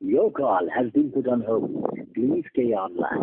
Your call has been put on hold. Please stay online.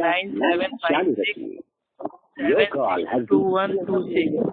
9756 Your call has been 2126।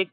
1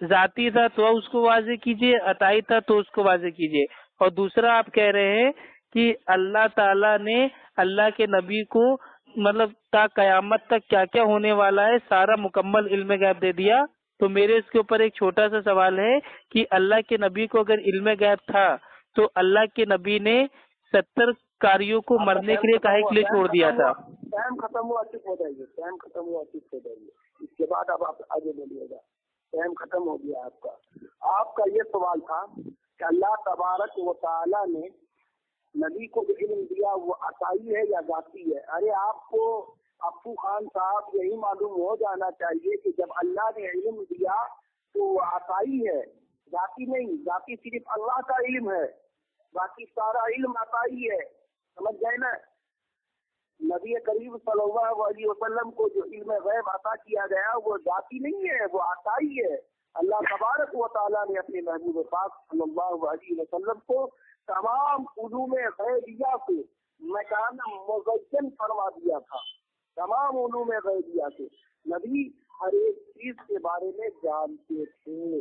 ذاتی تھا تو اس کو واضح کیجیے، عطائی تھا تو اس کو واضح کیجیے۔ اور دوسرا آپ کہہ رہے ہیں کہ اللہ تعالیٰ نے اللہ کے نبی کو مطلب تا قیامت تک کیا کیا ہونے والا ہے سارا مکمل علم غیب دے دیا۔ تو میرے اس کے اوپر ایک چھوٹا سا سوال ہے کہ اللہ کے نبی کو اگر علم غیب تھا تو اللہ کے نبی نے 70 کاریوں کو مرنے کے لیے کاہے کے لیے چھوڑ دیا تھا؟ ٹائم ختم ہوا، چپ ہو جائیے، ٹائم ختم ہوا، چپ ہو جائیے، اس کے بعد اب آپ آگے بولیے گا۔ ٹائم ختم ہو گیا آپ کا۔ آپ کا یہ سوال تھا کہ اللہ تبارک و تعالیٰ نے نبی کو جو علم دیا وہ عطائی ہے یا ذاتی ہے؟ ارے آپ کو افو خان صاحب یہی معلوم ہو جانا چاہیے کہ جب اللہ نے علم دیا تو وہ عطائی ہے، ذاتی نہیں۔ ذاتی صرف اللہ کا علم ہے، باقی سارا علم عطائی ہے، سمجھ گئے نا؟ نبی کریم صلی اللہ علیہ وسلم کو جو علم غیب عطا کیا گیا وہ ذاتی نہیں ہے، وہ عطائی ہے۔ اللہ تبارک و تعالیٰ نے اپنے محبوب پاک صلی اللہ علیہ وسلم کو تمام علوم غیبیہ سے مکان مزین فرما دیا تھا، تمام علوم غیبیہ سے نبی ہر ایک چیز کے بارے میں جانتے تھے۔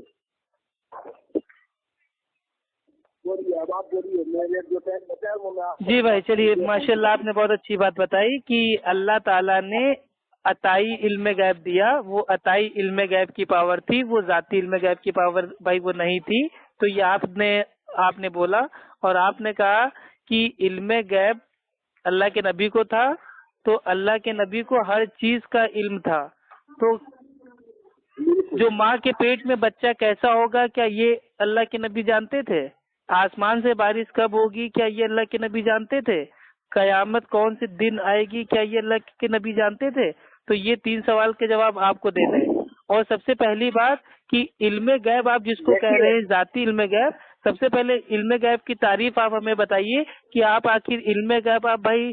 بولیے اب آپ بولیے، میرے جو ٹائم بتایا وہ میں جی بھائی چلیے، ماشاء اللہ آپ نے بہت اچھی بات بتائی کہ اللہ تعالیٰ نے عطائی علم غیب دیا، وہ عطائی علم غیب کی پاور تھی، وہ ذاتی علم غیب کی پاور بھائی وہ نہیں تھی۔ تو یہ آپ نے بولا، اور آپ نے کہا کہ علم غیب اللہ کے نبی کو تھا تو اللہ کے نبی کو ہر چیز کا علم تھا۔ تو جو ماں کے پیٹ میں بچہ کیسا ہوگا کیا یہ اللہ کے نبی جانتے تھے؟ آسمان سے بارش کب ہوگی کیا یہ اللہ کے نبی جانتے تھے؟ قیامت کون سے دن آئے گی کیا یہ اللہ کے نبی جانتے تھے؟ تو یہ 3 سوال کے جواب آپ کو دینے ہیں۔ اور سب سے پہلی بات کہ علم غیب آپ جس کو کہہ رہے ہیں ذاتی علم غیب، سب سے پہلے علم غیب کی تعریف آپ ہمیں بتائیے کہ آپ آخر علم غیب آپ بھائی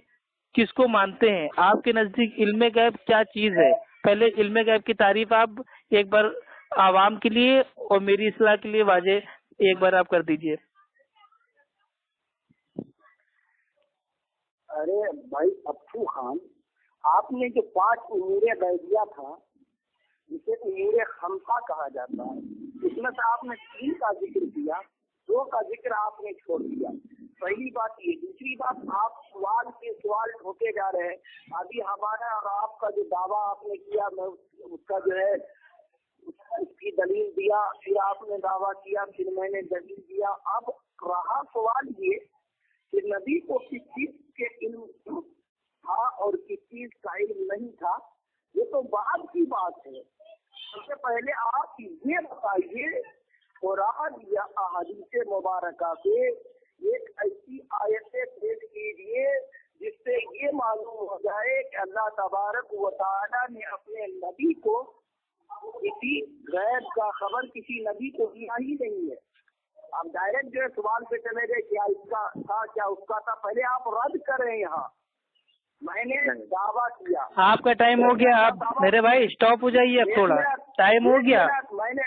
کس کو مانتے ہیں؟ آپ کے نزدیک علم غیب کیا چیز ہے؟ پہلے علم غیب کی تعریف آپ ایک بار عوام کے لیے اور میری اصلاح کے لیے واضح ایک بار آپ کر دیجئے۔ ارے بھائی افو خان، آپ نے جو 5 امور غیبیہ تھا جسے امور خمسہ کہا جاتا ہے، اس میں سے آپ نے 3 کا ذکر کیا، 2 کا ذکر آپ نے چھوڑ دیا۔ پہلی بات یہ۔ دوسری بات، آپ سوال پہ سوال ٹھوکے جا رہے ہیں۔ ابھی ہمارا اور آپ کا جو دعویٰ آپ نے کیا میں اس کا جو ہے اس کی دلیل دیا، پھر آپ نے دعویٰ کیا، پھر میں نے دلیل دیا۔ اب رہا سوال یہ کہ نبی کو کس چیز کے علم تھا اور کس چیز کا علم نہیں تھا، یہ تو بعد کی بات ہے۔ سب سے پہلے آپ یہ بتائیے قرآن یا احادیث مبارکہ سے ایک ایسی آیت پیش کیجیے جس سے یہ معلوم ہو جائے کہ اللہ تبارک و تعالیٰ نے اپنے نبی کو کسی غیب کا خبر کسی نبی کو دیا ہی نہیں ہے۔ آپ ڈائریکٹ جو ہے سوال پہ چلے گئے، کیا اس کا تھا کیا اس کا تھا، پہلے آپ رد کریں۔ یہاں میں نے دعویٰ کیا۔ آپ کا ٹائم ہو گیا، آپ میرے بھائی اسٹاپ ہو جائیے، اب تھوڑا ٹائم ہو گیا۔ میں نے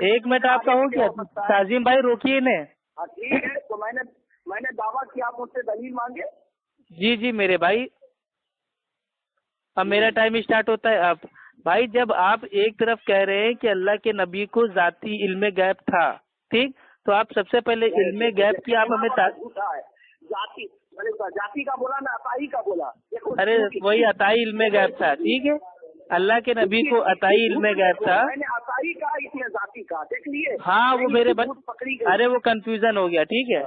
ایک منٹ آپ کا ہو گیا، تعظیم بھائی روکیے انہیں۔ ہاں ٹھیک ہے، تو میں نے دعویٰ کیا، آپ مجھ سے دلیل مانگے۔ جی میرے بھائی، اب میرا ٹائم اسٹارٹ ہوتا ہے۔ اب بھائی جب آپ ایک طرف کہہ رہے ہیں کہ اللہ کے نبی کو ذاتی علم غیب تھا، ٹھیک، تو آپ سب سے پہلے علم غیب کی آپ ہمیں ذاتی کا بولا نا، عطائی کا بولا۔ ارے وہی عطائی علم غیب تھا، ٹھیک ہے، اللہ کے نبی کو عطائی علم غیب تھا۔ میں نے عطائی کا، اس نے ذاتی کا، دیکھ لیے۔ ہاں وہ میرے ارے وہ کنفیوژن ہو گیا، ٹھیک ہے۔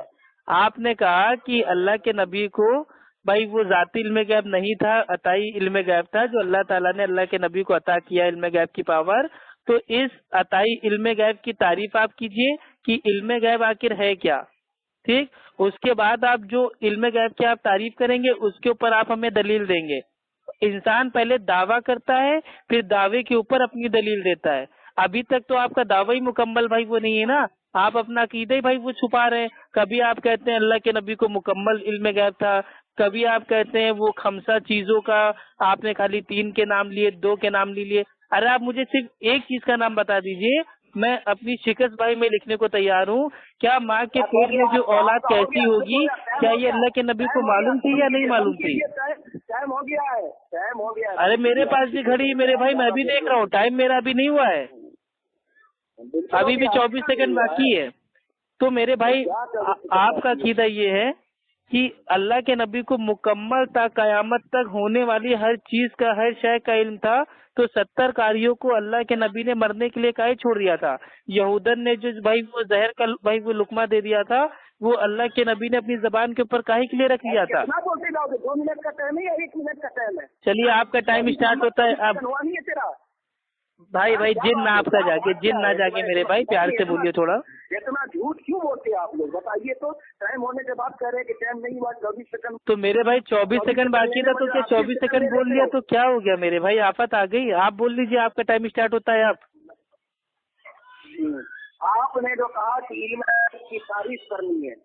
آپ نے کہا کہ اللہ کے نبی کو بھائی وہ ذاتی علم غیب نہیں تھا، عطائی علم غیب تھا جو اللہ تعالیٰ نے اللہ کے نبی کو عطا کیا علم غیب کی پاور۔ تو اس عطائی علم غیب کی تعریف آپ کیجئے کہ علم غیب آخر ہے کیا، ٹھیک۔ اس کے بعد آپ جو علم غیب کی آپ تعریف کریں گے اس کے اوپر آپ ہمیں دلیل دیں گے۔ انسان پہلے دعویٰ کرتا ہے پھر دعوے کے اوپر اپنی دلیل دیتا ہے۔ ابھی تک تو آپ کا دعویٰ ہی مکمل بھائی وہ نہیں ہے نا، آپ اپنا عقیدہ ہی بھائی وہ چھپا رہے ہیں۔ کبھی آپ کہتے ہیں اللہ کے نبی کو مکمل علم غیب تھا، کبھی آپ کہتے ہیں وہ خمسہ چیزوں کا آپ نے خالی 3 کے نام لیے، 2 کے نام لیے۔ ارے آپ مجھے صرف ایک چیز کا نام بتا دیجئے، میں اپنی شکست بھائی میں لکھنے کو تیار ہوں۔ کیا ماں کے پیٹ میں جو اولاد کیسی ہوگی کیا یہ اللہ کے نبی کو معلوم تھی یا نہیں معلوم تھی؟ ٹائم ہو گیا ہے، ٹائم ہو گیا ہے۔ ارے میرے پاس بھی کھڑی ہے میرے بھائی، میں بھی دیکھ رہا ہوں، ٹائم میرا ابھی نہیں ہوا ہے۔ ابھی بھی 24 سیکنڈ باقی ہے. تو میرے بھائی آپ کا عقیدہ یہ ہے کہ اللہ کے نبی کو مکمل تا قیامت تک ہونے والی ہر چیز کا ہر شے کا علم تھا، تو 70 قاریوں کو اللہ کے نبی نے مرنے کے لیے کاہے چھوڑ دیا تھا؟ یہودن نے جو بھائی وہ زہر کا بھائی وہ لقمہ دے دیا تھا، وہ اللہ کے نبی نے اپنی زبان کے اوپر کاہے کے لیے رکھ لیا تھا؟ 2 منٹ کا ٹائم ہے یا 1 منٹ کا ٹائم ہے؟ چلیے آپ کا ٹائم اسٹارٹ ہوتا ہے اب. بھائی جن نہ آپ کا جاگے، جن نہ جاگے میرے بھائی، پیار سے بولیے تھوڑا. اتنا جھوٹ کیوں بولتے ہیں آپ لوگ؟ بتائیے تو. ٹائم ہونے کے بعد کہہ رہے ہیں کہ ٹائم نہیں ہوا، 24 سیکنڈ. تو میرے بھائی 24 سیکنڈ باقی تھا، تو کیا 24 سیکنڈ بول لیا تو کیا ہو گیا میرے بھائی؟ آفت آ گئی. آپ بول لیجیے، آپ کا ٹائم اسٹارٹ ہوتا ہے. آپ نے جو کہا کہ علم کی تعریف کرنی ہے،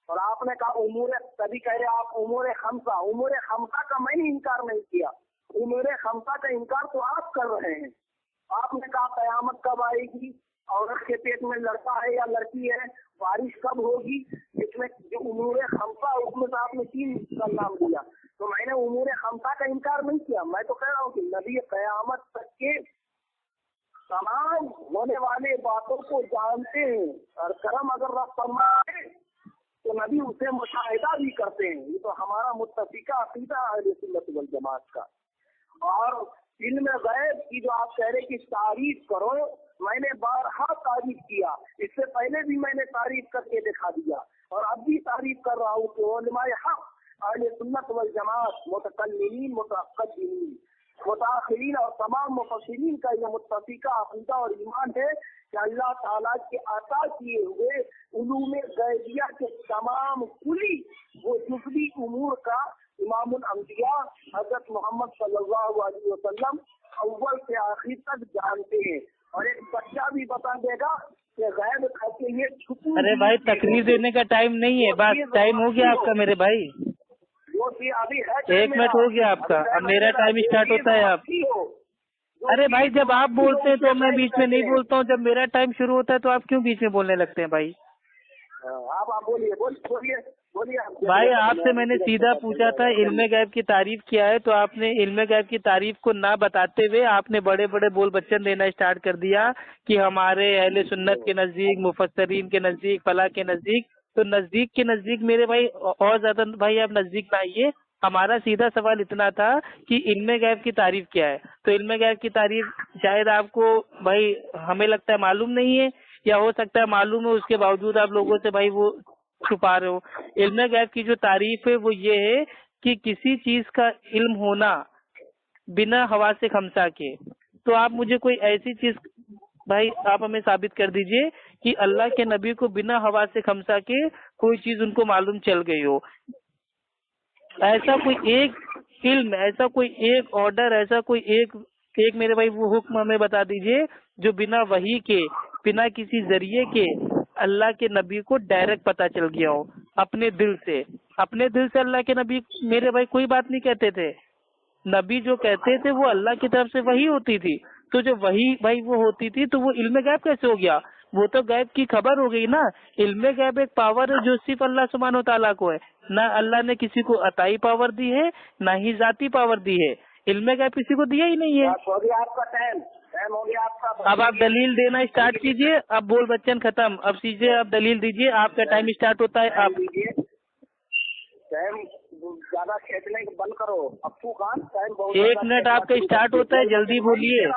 اور آپ نے کہا امور، تبھی کہہ رہے آپ امور خمسہ کا میں نے انکار نہیں کیا. امور خمسہ کا انکار تو آپ کر رہے ہیں. آپ نے کہا قیامت کب آئے گی، عورت کے پیٹ میں لڑکا ہے یا لڑکی ہے، بارش کب ہوگی، اس میں جو امور خمسہ اس میں سے آپ نے 3 کا نام دیا. تو میں نے امور خمسہ کا انکار نہیں کیا. میں تو کہہ رہا ہوں کہ نبی قیامت تک کے تمام ہونے والے باتوں کو جانتے ہیں، اور کرم اگر رب فرمائے تو نبی اسے مشاہدہ بھی کرتے ہیں. یہ تو ہمارا متفقہ عقیدہ اہل سنت والجماعت کا. اور علم غیب کی جو آپ کہہ رہے کہ تعریف کرو، میں نے بارہا تعریف کیا. اس سے پہلے بھی میں نے تعریف کر کے دکھا دیا، اور اب بھی تعریف کر رہا ہوں کہ علماء حق اہل سنت والجماعت، متکلمین، متقدمین، متاخرین اور تمام مفسرین کا یہ متفقہ عقیدہ اور ایمان ہے کہ اللہ تعالیٰ کے عطا کیے ہوئے علوم غیبیہ کے تمام کلی وہ جزوی امور کا امام الانبیاء حضرت محمد صلی اللہ علیہ وسلم اول سے آخر تک جانتے ہیں. اور ایک بچہ بھی بتا دے گا کہ غیب کہتے ہیں چھپی. ارے بھائی تقریر دینے کا ٹائم نہیں ہے، بس ٹائم ہو گیا آپ کا میرے بھائی. ابھی 1 منٹ ہو گیا آپ کا، اب میرا ٹائم اسٹارٹ ہوتا ہے. آپ ارے بھائی جب آپ بولتے ہیں تو میں بیچ میں نہیں بولتا ہوں، جب میرا ٹائم شروع ہوتا ہے تو آپ کیوں بیچ میں بولنے لگتے ہیں بھائی؟ آپ بولیے. بھائی آپ سے میں نے سیدھا پوچھا تھا علم غیب کی تعریف کیا ہے، تو آپ نے علم غیب کی تعریف کو نہ بتاتے ہوئے آپ نے بڑے بڑے بول بچن دینا اسٹارٹ کر دیا کہ ہمارے اہل سنت کے نزدیک، مفسرین کے نزدیک، فلاں کے نزدیک. تو نزدیک کے نزدیک میرے بھائی اور زیادہ بھائی آپ نزدیک نہ آئیے. ہمارا سیدھا سوال اتنا تھا کہ علم غیب کی تعریف کیا ہے. تو علم غیب کی تعریف شاید آپ کو بھائی ہمیں لگتا ہے معلوم نہیں ہے، یا ہو سکتا ہے معلوم ہے، اس کے باوجود آپ لوگوں سے بھائی وہ چھپا رہے ہو. علم غیب کی جو تعریف ہے وہ یہ ہے کہ کسی چیز کا علم ہونا بنا حواس خمسہ کے. تو آپ مجھے کوئی ایسی چیز بھائی آپ ہمیں ثابت کر دیجئے کہ اللہ کے نبی کو بنا حواس خمسہ کے کوئی چیز ان کو معلوم چل گئی ہو. ایسا کوئی ایک علم، ایسا کوئی ایک آرڈر، ایسا کوئی ایک میرے بھائی وہ حکم ہمیں بتا دیجئے جو بنا وحی کے، بنا کسی ذریعے کے اللہ کے نبی کو ڈائریکٹ پتہ چل گیا ہو اپنے دل سے. اپنے دل سے اللہ کے نبی میرے بھائی کوئی بات نہیں کہتے تھے. نبی جو کہتے تھے وہ اللہ کی طرف سے وحی ہوتی تھی. تو جو وحی بھائی وہ ہوتی تھی تو وہ علم غیب کیسے ہو گیا؟ وہ تو غیب کی خبر ہو گئی نا. علم غیب ایک پاور ہے جو صرف اللہ سبحانہ و تعالیٰ کو ہے. نہ اللہ نے کسی کو عطائی پاور دی ہے، نہ ہی ذاتی پاور دی ہے. علم غیب کسی کو دیا ہی نہیں ہے. آپ کا ٹائم ہو گیا آپ کا. اب آپ دلیل دینا اسٹارٹ کیجئے. اب بول بچن ختم. اب سیجیے آپ دلیل دیجئے. آپ کا ٹائم اسٹارٹ ہوتا ہے. آپ ٹائم زیادہ کھینچنے بند کرو. ابو خان ٹائم 1 منٹ آپ کا اسٹارٹ ہوتا ہے، جلدی بولیے.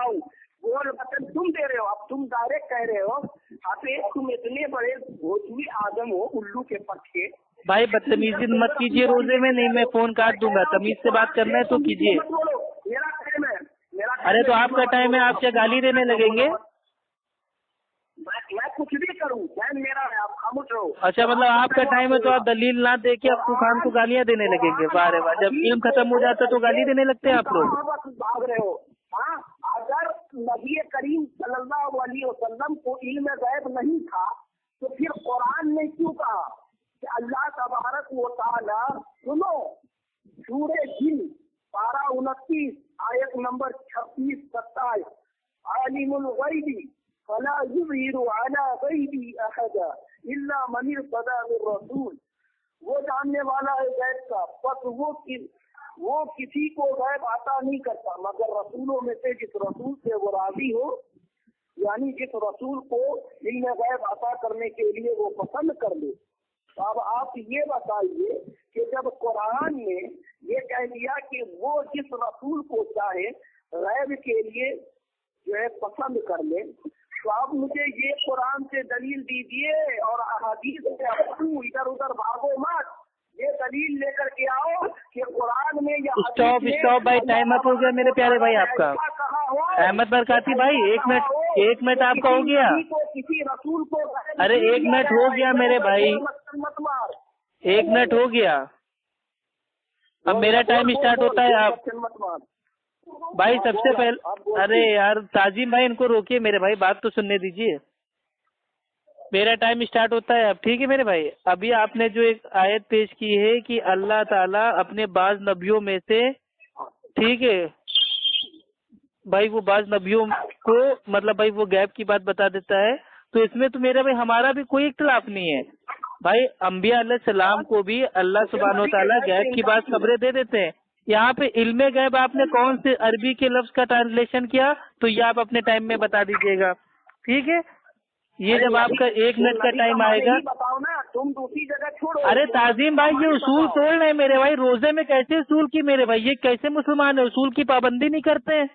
بول بچن تم دے رہے ہو. اب تم ڈائریکٹ کہہ رہے ہو حافظ تم اتنے بڑے بھوجوی آدم ہو الو کے پٹھے. بھائی بدتمیزی مت کیجیے روزے میں. نہیں میں فون کاٹ دوں گا. تمیز سے بات کرنا ہے تو کیجیے. میرا ٹائم ہے. ارے تو آپ کا ٹائم ہے، آپ کیا گالی دینے لگیں گے؟ میں کچھ بھی کروں، ٹائم میرا ہے، آپ خاموش رہو. اچھا مطلب آپ کا ٹائم ہے تو آپ دلیل نہ دے کے ابو خان کو گالیاں دینے لگیں گے؟ واہ واہ، جب علم ختم ہو جاتا تو گالی دینے لگتے ہیں آپ لوگ. بھاگ رہے ہو. ہاں اگر نبی کریم صلی اللہ علیہ وسلم کو علم غیب نہیں تھا تو پھر قرآن نے کیوں کہا کہ اللہ تبارک و تعالی، سنو سورہ جن پارہ 29 آیت نمبر 26-27، عالم الغیب فلا یظہر علی غیبہ احدا الا من ارتضی من رسول. وہ جاننے والا ہے غیب کا، بس وہ کسی کو غیب عطا نہیں کرتا مگر رسولوں میں سے جس رسول سے وہ راضی ہو. یعنی جس رسول کو علم غیب عطا کرنے کے لیے وہ پسند کر لے. تو اب آپ یہ بتائیے کہ جب قرآن نے یہ کہہ دیا کہ وہ جس رسول کو چاہے غیب کے لیے جو ہے پسند کر لے، تو آپ مجھے یہ قرآن سے دلیل دیجیے اور احادیث سے ادھر ادھر بھاگو مت. یہ دلیل لے کر کے آؤ کہ قرآن میں یا اسٹاپ بھائی، ٹائم اپ ہو گیا میرے پیارے بھائی آپ کا. احمد برکاتی بھائی ایک منٹ آپ کا ہو گیا. کسی رسول کو ارے 1 منٹ ہو گیا میرے بھائی، 1 منٹ ہو گیا. اب میرا ٹائم اسٹارٹ ہوتا ہے. آپ بھائی سب سے پہلے، ارے یار تعظیم بھائی ان کو روکیے میرے بھائی، بات تو سننے دیجیے. میرا ٹائم اسٹارٹ ہوتا ہے اب، ٹھیک ہے میرے بھائی. ابھی آپ نے جو ایک آیت پیش کی ہے کہ اللہ تعالیٰ اپنے بعض نبیوں میں سے، ٹھیک ہے بھائی، وہ بعض نبیوں کو مطلب بھائی وہ غیب کی بات بتا دیتا ہے، تو اس میں تو میرا بھائی ہمارا بھی کوئی اختلاف نہیں ہے بھائی. انبیاء علیہ السلام کو بھی اللہ سبحانہ و تعالیٰ غیب کی بات خبریں دے دیتے ہیں. یہاں پہ علم غیب آپ نے کون سے عربی کے لفظ کا ٹرانسلیشن کیا تو یہ آپ اپنے ٹائم میں بتا دیجیے گا، ٹھیک ہے. یہ جب آپ کا 1 منٹ کا ٹائم آئے گا. بتاؤ نا، تم دوسری جگہ چھوڑو. ارے تعظیم بھائی یہ اصول توڑ رہے ہیں میرے بھائی. روزے میں کیسے اصول کی میرے بھائی، یہ کیسے مسلمان ہیں اصول کی پابندی نہیں کرتے ہیں.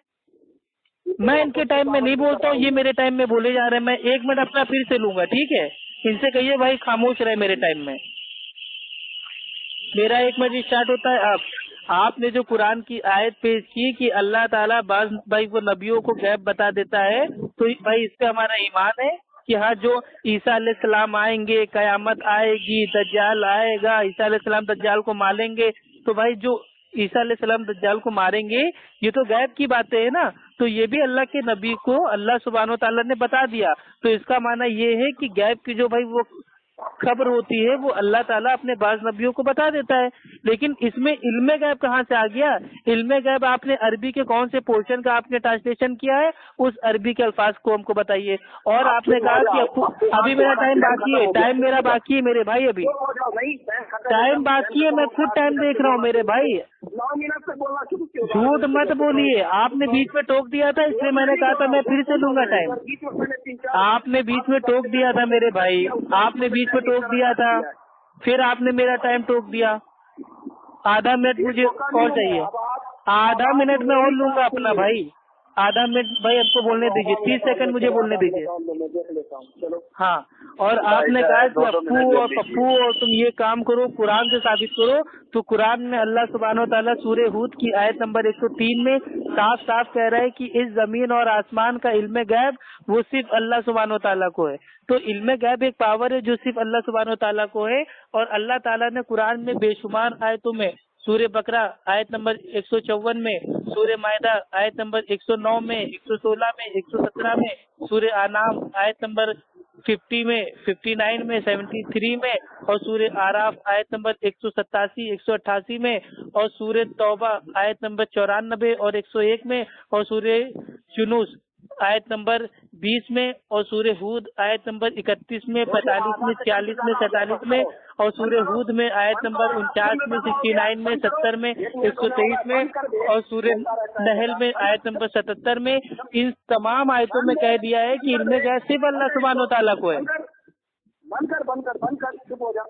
میں ان کے ٹائم میں نہیں بولتا ہوں، یہ میرے ٹائم میں بولے جا رہے ہیں. میں 1 منٹ اپنا پھر سے لوں گا، ٹھیک ہے. ان سے کہیے بھائی خاموش رہے میرے ٹائم میں. میرا 1 منٹ اسٹارٹ ہوتا ہے. آپ نے جو قرآن کی آیت پیش کی کہ اللہ تعالیٰ بعض بھائی وہ نبیوں کو غیب بتا دیتا ہے، تو بھائی اس پہ ہمارا ایمان ہے کہ ہاں جو عیسیٰ علیہ السلام آئیں گے، قیامت آئے گی، دجال آئے گا، عیسیٰ علیہ السلام دجال کو ماریں گے، تو بھائی جو عیسیٰ علیہ السلام دجال کو ماریں گے یہ تو غیب کی باتیں ہیں نا. تو یہ بھی اللہ کے نبی کو اللہ سبحانہ و تعالیٰ نے بتا دیا، تو اس کا معنی یہ ہے کہ غیب کی جو بھائی وہ خبر ہوتی ہے وہ اللہ تعالیٰ اپنے بعض نبیوں کو بتا دیتا ہے. لیکن اس میں علم غیب کہاں سے آ گیا؟ علم غیب آپ نے عربی کے کون سے پورشن کا آپ نے ٹرانسلیشن کیا ہے، اس عربی کے الفاظ کو ہم کو بتائیے. اور آپ نے کہا کہ ابھی میرا ٹائم باقی ہے، ٹائم میرا باقی ہے میرے بھائی، ابھی ٹائم باقی ہے، میں خود ٹائم دیکھ رہا ہوں میرے بھائی. 9 منٹ سے بولنا شروع کیوں؟ جھوٹ مت بولیے. آپ نے بیچ میں ٹوک دیا تھا، اس لیے میں نے کہا تھا میں پھر سے لوں گا ٹائم. آپ نے بیچ میں ٹوک دیا تھا میرے بھائی، آپ نے بیچ میں ٹوک دیا تھا، پھر آپ نے میرا ٹائم ٹوک دیا. آدھا منٹ مجھے اور چاہیے، آدھا منٹ میں اور لوں گا اپنا بھائی. آدھا منٹ بھائی آپ کو بولنے دیجیے، 30 سیکنڈ مجھے بولنے دیجیے. ہاں، اور آپ نے کہا کہ ابو اور پپو اور تم یہ کام کرو، قرآن سے ثابت کرو. تو قرآن میں اللہ سبحانہ و تعالیٰ سورہ ہود کی آیت نمبر 103 میں صاف صاف کہہ رہا ہے کہ اس زمین اور آسمان کا علم غیب وہ صرف اللہ سبحانہ و تعالیٰ کو ہے. تو علم غیب ایک پاور ہے جو صرف اللہ سبحانہ و تعالیٰ کو ہے. اور اللہ تعالیٰ نے قرآن میں بے شمار آیتوں میں، سورہ بقرہ آیت نمبر 154 میں، سورہ مائدہ آیت نمبر 109 میں، 116 میں، 117 میں، سورہ انعام آیت نمبر 50 میں، 59 میں، 73 میں، اور سورہ آراف آیت نمبر 187، 188 میں، اور سورہ توبہ آیت نمبر 94 اور 101 میں، اور سورہ یونس آیت نمبر 20 میں، اور سورہ ہود آیت نمبر 31 میں، 45 میں، 46 میں، 47 میں، اور سورہ ہود میں آیت نمبر 49 میں، 69 میں، 70 میں، 123 میں، اور سورہ نحل میں آیت نمبر 77 میں. ان تمام آیتوں میں کہہ دیا ہے کہ علم غیب صرف اللہ سبحانہ و تعالیٰ کو ہے. بند کر چپ ہو جا.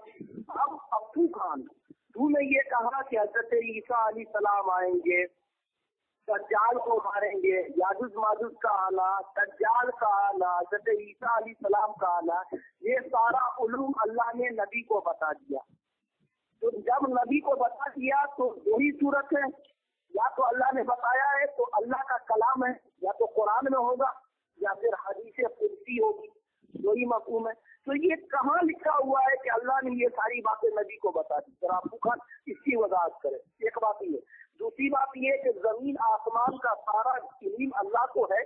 اب ابو خان تو نے یہ کہا کہ حضرت عیسیٰ علیہ السلام آئیں گے، دجال کو ماریں گے، یاجوج ماجوج کا آنا، دجال کا آنا، حضرت عیسیٰ علیہ السلام کا آنا، یہ سارا علوم اللہ نے نبی کو بتا دیا. تو جب نبی کو بتا دیا تو وہی صورت ہے، یا تو اللہ نے بتایا ہے تو اللہ کا کلام ہے، یا تو قرآن میں ہوگا یا پھر حدیث قدسی ہوگی، وہی مفہوم ہے. تو یہ کہاں لکھا ہوا ہے کہ اللہ نے یہ ساری باتیں نبی کو بتا دی؟ ذرا ابو خان اس کی وضاحت کرے. ایک بات یہ، دوسری بات یہ کہ زمین آسمان کا سارا علم اللہ کو ہے،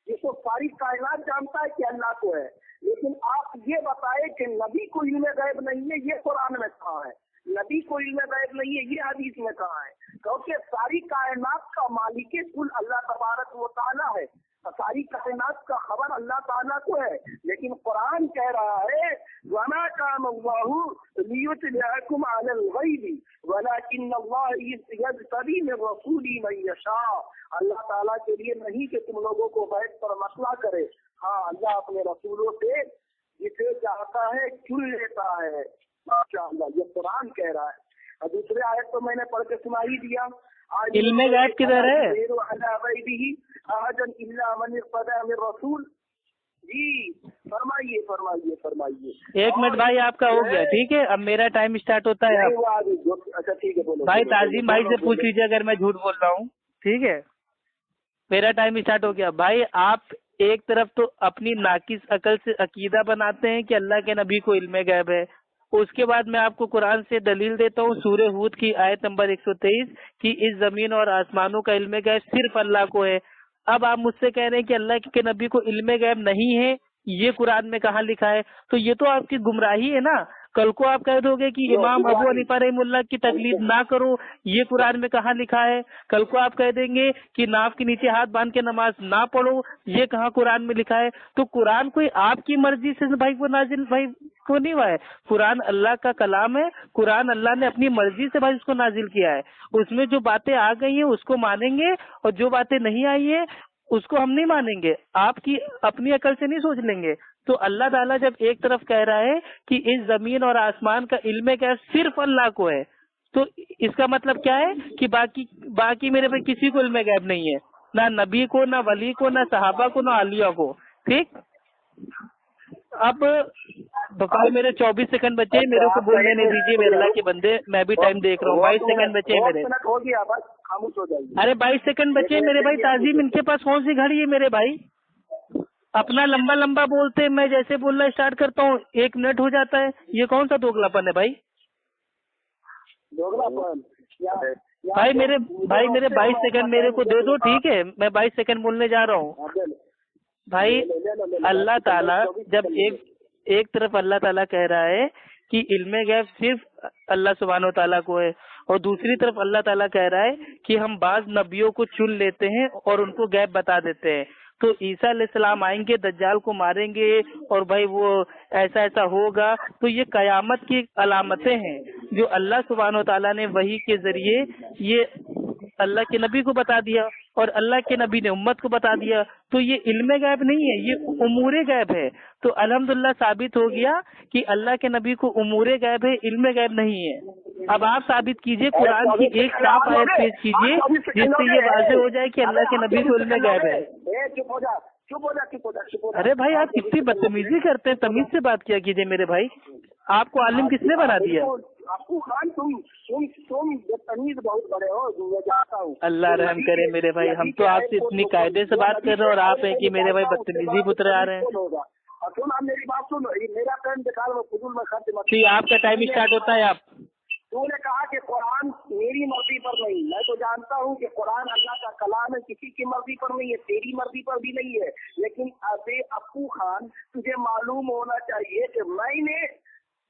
یہ تو ساری کائنات جانتا ہے کہ اللہ کو ہے. لیکن آپ یہ بتائیں کہ نبی کو علم غیب نہیں ہے، یہ قرآن میں کہاں ہے؟ نبی کو علم غیب نہیں ہے، یہ حدیث میں کہاں ہے؟ کیونکہ ساری کائنات کا مالک کل اللہ تبارک و تعالیٰ ہے، ساری کائنات کا خبر اللہ تعالیٰ کو ہے. لیکن قرآن کہہ رہا ہے وَمَا كَانَ اللَّهُ لِيُطْلِعَكُمْ عَلَى الْغَيْبِ وَلَكِنَّ اللَّهَ يَجْتَبِي مِن رَّسُولِهِ مَن يَشَاءُ. اللہ تعالیٰ کے لیے نہیں کہ تم لوگوں کو غیب پر مسئلہ کرے، ہاں اللہ اپنے رسولوں سے جسے چاہتا ہے چن لیتا ہے. ماشاءاللہ یہ قرآن کہہ رہا ہے. اور دوسرے آیت تو میں نے پڑھ کے سنا ہی دیا. علم غیب کدھر ہے؟ رسول جی فرمائیے فرمائیے فرمائیے. ایک منٹ بھائی آپ کا ہو گیا ٹھیک ہے. اب میرا ٹائم اسٹارٹ ہوتا ہے. اچھا ٹھیک ہے بولو بھائی تعظیم بھائی سے پوچھ لیجیے اگر میں جھوٹ بول رہا ہوں. ٹھیک ہے میرا ٹائم اسٹارٹ ہو گیا. بھائی آپ ایک طرف تو اپنی ناقص عقل سے عقیدہ بناتے ہیں کہ اللہ کے نبی کو علم غیب ہے. اس کے بعد میں آپ کو قرآن سے دلیل دیتا ہوں سورہ ہود کی آیت نمبر 123 کہ اس زمین اور آسمانوں کا علم غیب صرف اللہ کو ہے. اب آپ مجھ سے کہہ رہے ہیں کہ اللہ کے نبی کو علم غیب نہیں ہے. یہ قرآن میں کہاں لکھا ہے؟ تو یہ تو آپ کی گمراہی ہے نا. کل کو آپ کہہ دو گے کہ امام ابو حنیفہ رحمہ اللہ کی تقلید نہ کرو. یہ قرآن میں کہاں لکھا ہے؟ کل کو آپ کہہ دیں گے کہ ناف کے نیچے ہاتھ باندھ کے نماز نہ پڑھو. یہ کہاں قرآن میں لکھا ہے؟ تو قرآن کوئی آپ کی مرضی سے بھائی کو نازل بھائی کو نہیں ہوا ہے. قرآن اللہ کا کلام ہے. قرآن اللہ نے اپنی مرضی سے بھائی اس کو نازل کیا ہے. اس میں جو باتیں آ گئی ہیں اس کو مانیں گے اور جو باتیں نہیں آئی ہیں اس کو ہم نہیں مانیں گے. آپ کی اپنی عقل سے نہیں سوچ لیں گے. تو اللہ تعالیٰ جب ایک طرف کہہ رہا ہے کہ اس زمین اور آسمان کا علم غیب صرف اللہ کو ہے تو اس کا مطلب کیا ہے کہ باقی میرے پہ کسی کو علم غیب نہیں ہے. نہ نبی کو، نہ ولی کو، نہ صحابہ کو، نہ اولیاء کو. ٹھیک. اب بھائی میرے 24 سیکنڈ بچے ہیں. میرے کو بولنے نہیں دیجیے میرے اللہ کے بندے. میں بھی ٹائم دیکھ رہا ہوں. 22 سیکنڈ بچے ہیں میرے. ہو گیا بس خاموش ہو جائیے. ارے 22 سیکنڈ بچے میرے بھائی. تعظیم ان کے پاس کون سی گھڑی ہے میرے بھائی؟ اپنا لمبا لمبا بولتے ہیں. میں جیسے بولنا اسٹارٹ کرتا ہوں 1 منٹ ہو جاتا ہے. یہ کون سا دوگلا پن ہے بھائی؟ بھائی میرے 22 سیکنڈ میرے کو دے دو. ٹھیک ہے میں 22 سیکنڈ بولنے جا رہا ہوں. بھائی اللہ تعالیٰ جب ایک طرف اللہ تعالیٰ کہہ رہا ہے کہ علم غیب صرف اللہ سبحانہ و تعالیٰ کو ہے اور دوسری طرف اللہ تعالیٰ کہہ رہا ہے کہ ہم بعض نبیوں کو چن لیتے ہیں اور ان کو غیب بتا دیتے ہیں. تو عیسیٰ علیہ السلام آئیں گے، دجال کو ماریں گے اور بھائی وہ ایسا ایسا ہوگا. تو یہ قیامت کی علامتیں ہیں جو اللہ سبحانہ و تعالیٰ نے وحی کے ذریعے یہ اللہ کے نبی کو بتا دیا اور اللہ کے نبی نے امت کو بتا دیا. تو یہ علم غیب نہیں ہے، یہ امور غیب ہے. تو الحمدللہ ثابت ہو گیا کہ اللہ کے نبی کو امور غیب ہے، علم غیب نہیں ہے. اب آپ ثابت کیجئے قرآن کی ایک صاف آیت پیش کیجئے جس سے یہ واضح ہو جائے کہ اللہ کے نبی کو علم غیب ہے. ارے بھائی آپ کتنی بدتمیزی کرتے ہیں. تمیز سے بات کیا کیجئے میرے بھائی. آپ کو عالم کس نے بنا دیا؟ اللہ رحم کرے میرے بھائی. ہم تو آپ سے اتنی قاعدے سے بات کر رہے ہیں اور آپ ہیں کہ میرے بھائی بدتمیزی پترے آ رہے ہیں. میری بات سن. میرا ٹائم دکھا رہا ہوں. جی آپ کا ٹائم اسٹارٹ ہوتا ہے. آپ تو نے کہا کہ قرآن میری مرضی پر نہیں. میں تو جانتا ہوں کہ قرآن اللہ کا کلام ہے، کسی کی مرضی پر نہیں ہے، تیری مرضی پر بھی نہیں ہے. لیکن ابو خان تجھے معلوم ہونا چاہیے کہ میں نے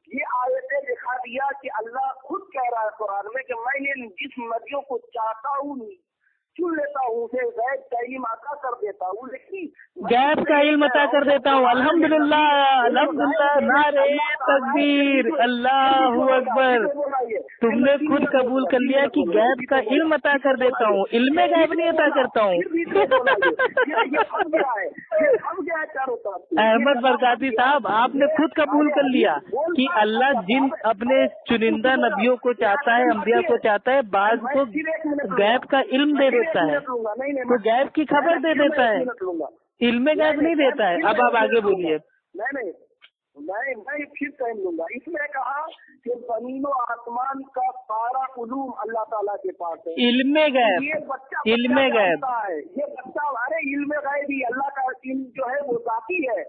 یہ آیتیں دکھا دیا کہ اللہ خود کہہ رہا ہے قرآن میں کہ میں نے جس نبیوں کو چاہتا ہوں چن لیتا ہوں، اسے غیب کا علم عطا کر دیتا ہوں. لیکن غیب کا علم عطا کر دیتا ہوں. الحمدللہ الحمدللہ. نعرے تکبیر، اللہ اکبر. تم نے خود قبول کر لیا کہ غیب کا علم عطا کر دیتا ہوں، علم غیب نہیں عطا کرتا ہوں. احمد برکاتی صاحب آپ نے خود قبول کر لیا کہ اللہ جن اپنے چنندہ نبیوں کو چاہتا ہے، انبیاء کو چاہتا ہے، بعض کو غیب کا علم دے دیتا ہے، تو غیب کی خبر دے دیتا ہے، علم غیب نہیں دیتا ہے. اب آپ آگے بولیے. میں پھر ٹائم لوں گا. اس میں کہا کہ زمین و آسمان کا سارا علوم اللہ تعالیٰ کے پاس ہے. علم غیب، یہ بچہ علم غیب ہے. یہ بچہ ارے علم غیب ہی اللہ کا علم جو ہے وہ ذاتی ہے.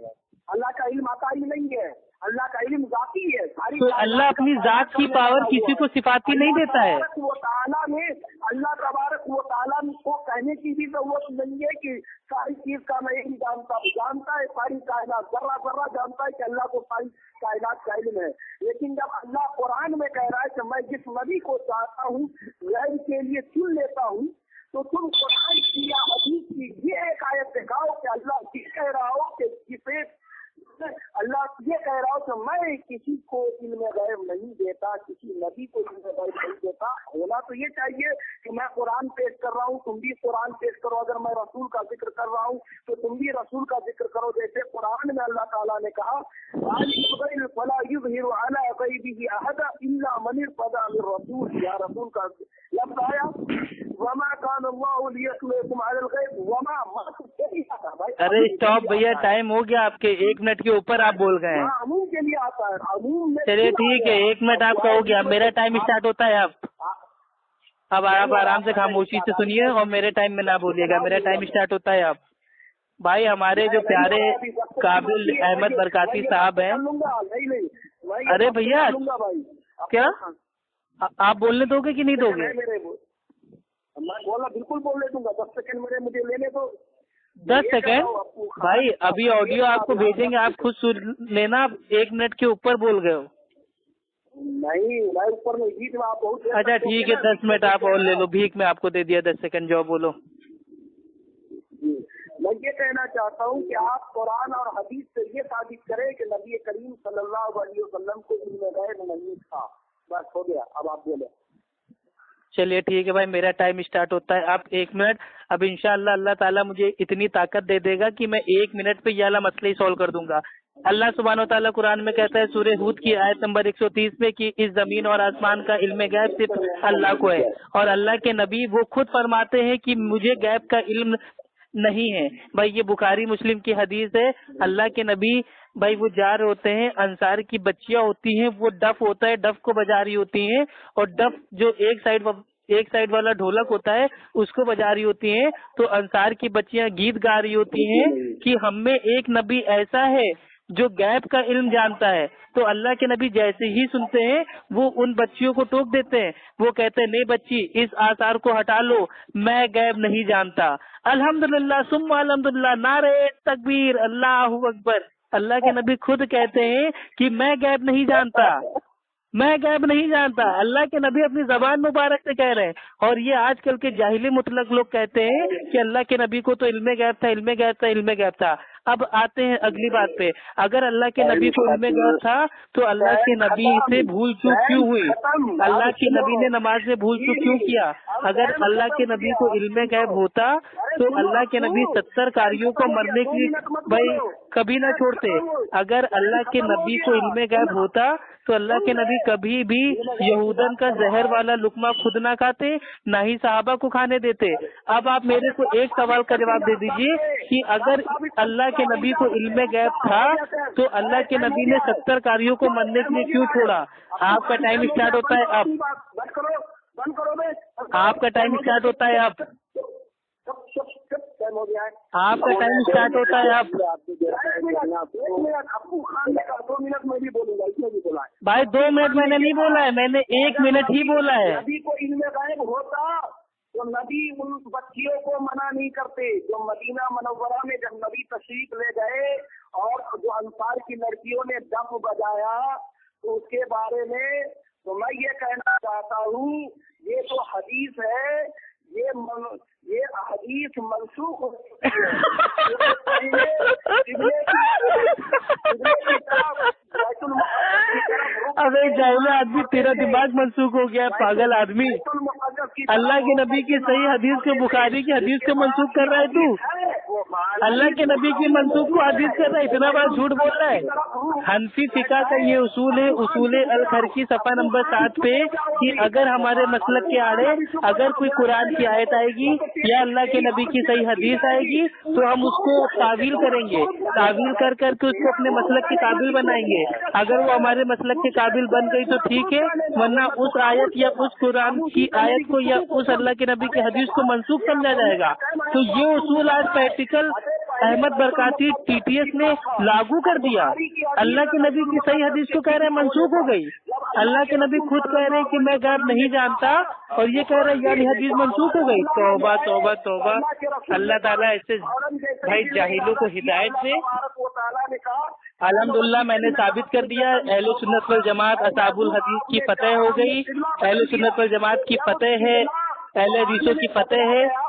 اللہ کا علم عطائی نہیں ہے، اللہ کا علم ذاتی ہے. تو اللہ اپنی ذات کی پاور کسی کو صفاتی نہیں دیتا ہے. وہ تعالیٰ نے اللہ تبارک و تعالیٰ کو کہنے کی بھی ضرورت نہیں ہے کہ ساری چیز کا میں نہیں جانتا ہے. ساری کائنات ذرہ ذرہ جانتا ہے کہ اللہ کو ساری کائنات کا علم ہے. لیکن جب اللہ قرآن میں کہہ رہا ہے کہ میں جس نبی کو چاہتا ہوں غیب کے لیے چن لیتا ہوں، تو تم قرآن کی یا حدیث کی یہ ایک آیت دکھاؤ کہ اللہ یہ کہہ رہا ہو کہ جسے اللہ یہ کہہ رہا ہوں کہ میں کسی کو علم غیب نہیں دیتا، کسی نبی کو علم غیب نہیں دیتا. ہونا تو یہ چاہیے کہ میں قرآن پیش کر رہا ہوں تم بھی قرآن پیش کرو, اگر میں رسول کا ذکر کر رہا ہوں تو تم بھی رسول کا ذکر کرو. جیسے قرآن میں اللہ تعالیٰ نے کہا فلا یظہر علی غیبہ احدا الا من ارتضی من رسول, یا رسول کا لفظ آیا وما کان اللہ لیطلعکم علی الغیب وما. ارے اسٹاپ بھیا, ٹائم ہو گیا آپ کے, 1 منٹ کے اوپر آپ بول گئے ہیں. عموم کے لیے آتا ہے, عموم میں. چلیے ٹھیک ہے, 1 منٹ آپ کا ہو گیا, میرا ٹائم اسٹارٹ ہوتا ہے. اب آپ آرام سے خاموشی سے سنیے اور میرے ٹائم میں نہ بولیے گا, میرا ٹائم اسٹارٹ ہوتا ہے. آپ بھائی ہمارے جو پیارے قابل احمد برکاتی صاحب ہیں. ارے بھیا کیا آپ بولنے دو گے کہ نہیں دو گے؟ میں بولا بالکل بولنے دوں گا, 10 سیکنڈ مجھے لینے دو. 10 سیکنڈ بھائی, ابھی آڈیو آپ کو بھیجیں گے, آپ خود سن لینا. آپ 1 منٹ کے اوپر بول گئے ہو. نہیں میں اوپر نہیں, بھیک میں آپ بہت. اچھا ٹھیک ہے, 10 منٹ آپ اور لے لو, بھیک میں آپ کو دے دیا 10 سیکنڈ, جو بولو. میں یہ کہنا چاہتا ہوں کہ آپ قرآن اور حدیث سے یہ ثابت کریں کہ نبی کریم صلی اللہ علیہ وسلم کو علم غیب نہیں تھا. بس ہو گیا, اب آپ بولیں. چلیے ٹھیک ہے بھائی, میرا ٹائم اسٹارٹ ہوتا ہے. آپ 1 منٹ, اب انشاءاللہ اللہ تعالیٰ مجھے اتنی طاقت دے دے گا کہ میں 1 منٹ پہ یہ والا مسئلہ ہی سولو کر دوں گا. اللہ سبحانہ و تعالیٰ قرآن میں کہتا ہے سورہ ہود کی آیت نمبر 130 میں کہ اس زمین اور آسمان کا علم غیب صرف اللہ کو ہے, اور اللہ کے نبی وہ خود فرماتے ہیں کہ مجھے غیب کا علم نہیں ہے. بھائی یہ بخاری مسلم کی حدیث ہے. اللہ کے نبی بھائی وہ جا رہے ہوتے ہیں, انصار کی بچیاں ہوتی ہیں, وہ ڈف ہوتا ہے, ڈف کو بجا رہی ہوتی ہیں, اور ڈف جو ایک سائڈ والا ڈھولک ہوتا ہے اس کو بجا رہی ہوتی ہیں. تو انصار کی بچیاں گیت گا رہی ہوتی ہیں کہ ہم میں ایک نبی ایسا ہے جو غیب کا علم جانتا ہے. تو اللہ کے نبی جیسے ہی سنتے ہیں وہ ان بچیوں کو ٹوک دیتے ہیں. وہ کہتے ہیں نہیں بچی, اس آثار کو ہٹا لو, میں غیب نہیں جانتا. الحمدللہ ثم الحمدللہ, نعرہ تکبیر, اللہ اکبر. اللہ کے نبی خود کہتے ہیں کہ میں غیب نہیں جانتا, میں غیب نہیں جانتا. اللہ کے نبی اپنی زبان مبارک سے کہہ رہے ہیں. اور یہ آج کل کے جاہلی مطلق لوگ کہتے ہیں کہ اللہ کے نبی کو تو علم غیب تھا, علم غیب تھا, علم غیب تھا. اب آتے ہیں اگلی بات پہ. اگر اللہ کے نبی کو علم غیب تھا تو اللہ کے نبی سے بھول چوک کیوں ہوئی؟ اللہ کے نبی نے نماز میں بھول چوک کیوں کیا؟ اگر اللہ کے نبی کو علم غیب ہوتا تو اللہ کے نبی 70 کاریوں کو مرنے کی بھائی کبھی نہ چھوڑتے. اگر اللہ کے نبی کو علم غیب ہوتا تو اللہ کے نبی کبھی بھی یہودن کا زہر والا لقمہ خود نہ کھاتے, نہ ہی صحابہ کو کھانے دیتے. اب آپ میرے کو ایک سوال کا جواب دے دیجئے کہ اگر اللہ کے نبی کو علم غیب تھا تو اللہ کے نبی نے 70 کاریوں کو مرنے کے لیے کیوں چھوڑا؟ آپ کا ٹائم اسٹارٹ ہوتا ہے اب, آپ کا ٹائم اسٹارٹ ہوتا ہے اب, آپ کا ٹائم اسٹارٹ ہوتا ہے اب. بھائی 2 منٹ میں نے نہیں بولا ہے, میں نے 1 منٹ ہی بولا ہے. نبی کو علم غیب ہوتا تو نبی ان بچیوں کو منع نہیں کرتے. جو مدینہ منورہ میں جب نبی تشریف لے گئے اور جو انصار کی لڑکیوں نے ڈف بجایا تو اس کے بارے میں تو میں یہ کہنا چاہتا ہوں یہ تو حدیث ہے, یہ حدیث منسوخ ہو چکی ابے جاہل آدمی, تیرا دماغ منسوخ ہو گیا, پاگل آدمی. اللہ کے نبی کی صحیح حدیث کو بخاری کی حدیث کو منسوخ کر رہا ہے تو, اللہ کے نبی کی منسوخ کو حدیث کر رہا ہے, اتنا بڑا جھوٹ بول رہا ہے. حنفی فقہ کا یہ اصول ہے, اصول الخرقی صفحہ نمبر 7 پہ, کہ اگر ہمارے مسلک کے آڑے اگر کوئی قرآن کی آیت آئے گی یا اللہ کے نبی کی صحیح حدیث آئے گی تو ہم اس کو تعویل کریں گے, تعویل کر کے اس کو اپنے مسلک کے قابل بنائیں گے. اگر وہ ہمارے مسلک کے قابل بن گئی تو ٹھیک ہے, ورنہ اس آیت یا اس قرآن کی آیت کو یا اس اللہ کے نبی کی حدیث کو منسوخ سمجھا جائے گا. تو یہ اصول آج practical Ahmed Barkati T T S نے لاگو کر دیا. اللہ کے نبی کی صحیح حدیث کو کہہ رہے ہیں منسوخ ہو گئی. اللہ کے نبی خود کہہ رہے ہیں کہ میں غیب نہیں جانتا, اور یہ کہہ رہے ہیں یعنی حدیث منسوخ ہو گئی. توبہ توبہ توبہ. اللہ تعالیٰ ایسے بھائی جاہلوں کو ہدایت دے. الحمدللہ میں نے ثابت کر دیا اہل سنت والجماعت اصحاب الحدیث کی فتح ہو گئی. اہل سنت والجماعت کی فتح ہے, اہل حدیثوں کی فتح ہے.